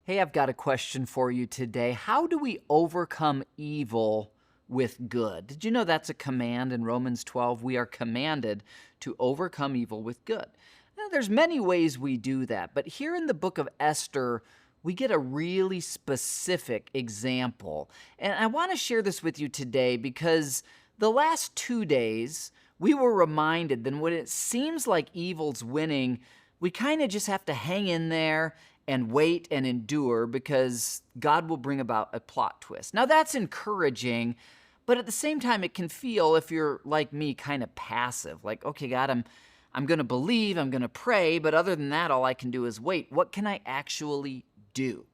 Hey, I've got a question for you today. How do we overcome evil with good? Did you know that's a command in Romans 12? We are commanded to overcome evil with good. Now, there's many ways we do that, but here in the book of Esther, we get a really specific example. And I want to share this with you today because the last 2 days, we were reminded that when it seems like evil's winning, we kind of just have to hang in there and wait and endure because God will bring about a plot twist. Now that's encouraging, but at the same time it can feel, if you're like me, kind of passive. Like, okay, God, I'm going to believe, I'm going to pray, but other than that, all I can do is wait. What can I actually do?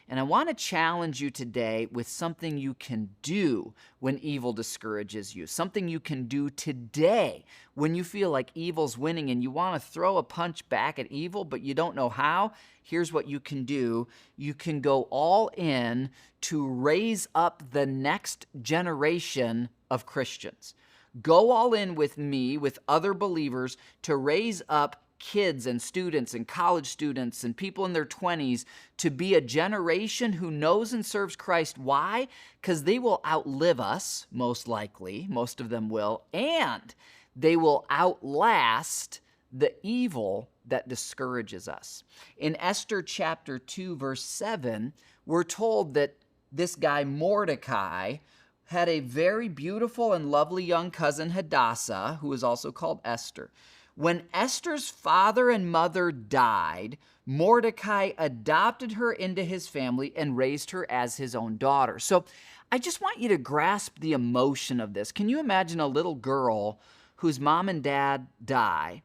And I want to challenge you today with something you can do when evil discourages you, something you can do today when you feel like evil's winning and you want to throw a punch back at evil, but you don't know how. Here's what you can do. You can go all in to raise up the next generation of Christians. Go all in with me, with other believers, to raise up kids and students and college students and people in their 20s to be a generation who knows and serves Christ. Why? Because they will outlive us, most likely. Most of them will. And they will outlast the evil that discourages us. In Esther chapter 2, verse 7, we're told that this guy Mordecai had a very beautiful and lovely young cousin, Hadassah, who is also called Esther. When Esther's father and mother died, Mordecai adopted her into his family and raised her as his own daughter. So I just want you to grasp the emotion of this. Can you imagine a little girl whose mom and dad die,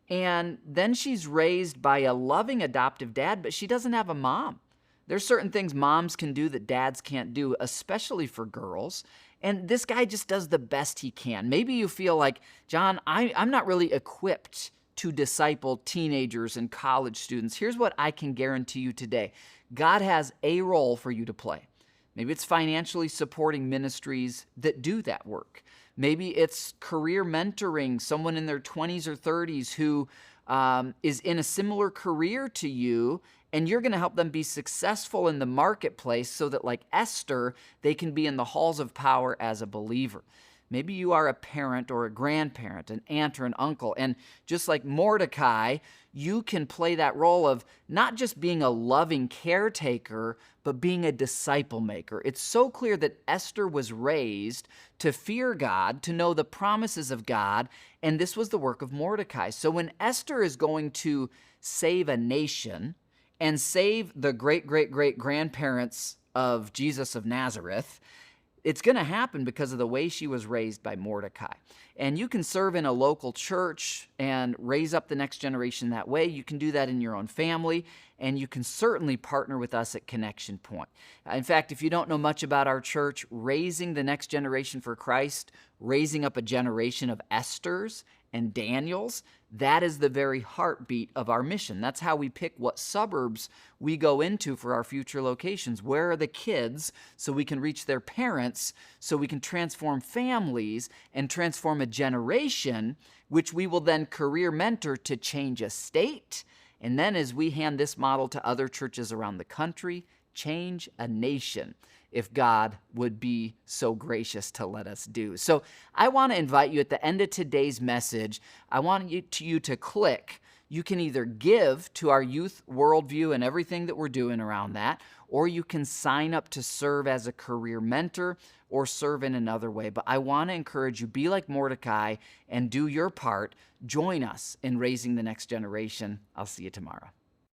and then she's raised by a loving adoptive dad, but she doesn't have a mom? There's certain things moms can do that dads can't do, especially for girls. And this guy just does the best he can. Maybe you feel like, John, I'm not really equipped to disciple teenagers and college students. Here's what I can guarantee you today. God has a role for you to play. Maybe it's financially supporting ministries that do that work. Maybe it's career mentoring someone in their 20s or 30s who is in a similar career to you, and you're going to help them be successful in the marketplace so that, like Esther, they can be in the halls of power as a believer. Maybe you are a parent or a grandparent, an aunt or an uncle, and just like Mordecai, you can play that role of not just being a loving caretaker, but being a disciple maker. It's so clear that Esther was raised to fear God, to know the promises of God, and this was the work of Mordecai. So when Esther is going to save a nation and save the great-great-great-grandparents of Jesus of Nazareth, it's going to happen because of the way she was raised by Mordecai. And you can serve in a local church and raise up the next generation that way. You can do that in your own family, and you can certainly partner with us at Connection Point. In fact, if you don't know much about our church, raising the next generation for Christ, raising up a generation of Esthers and Daniels, that is the very heartbeat of our mission. That's how we pick what suburbs we go into for our future locations. Where are the kids so we can reach their parents, so we can transform families and transform a generation, which we will then career mentor to change a state. And then as we hand this model to other churches around the country, change a nation, if God would be so gracious to let us do. So I want to invite you at the end of today's message, I want you to click. You can either give to our youth worldview and everything that we're doing around that, or you can sign up to serve as a career mentor or serve in another way. But I want to encourage you, be like Mordecai and do your part. Join us in raising the next generation. I'll see you tomorrow.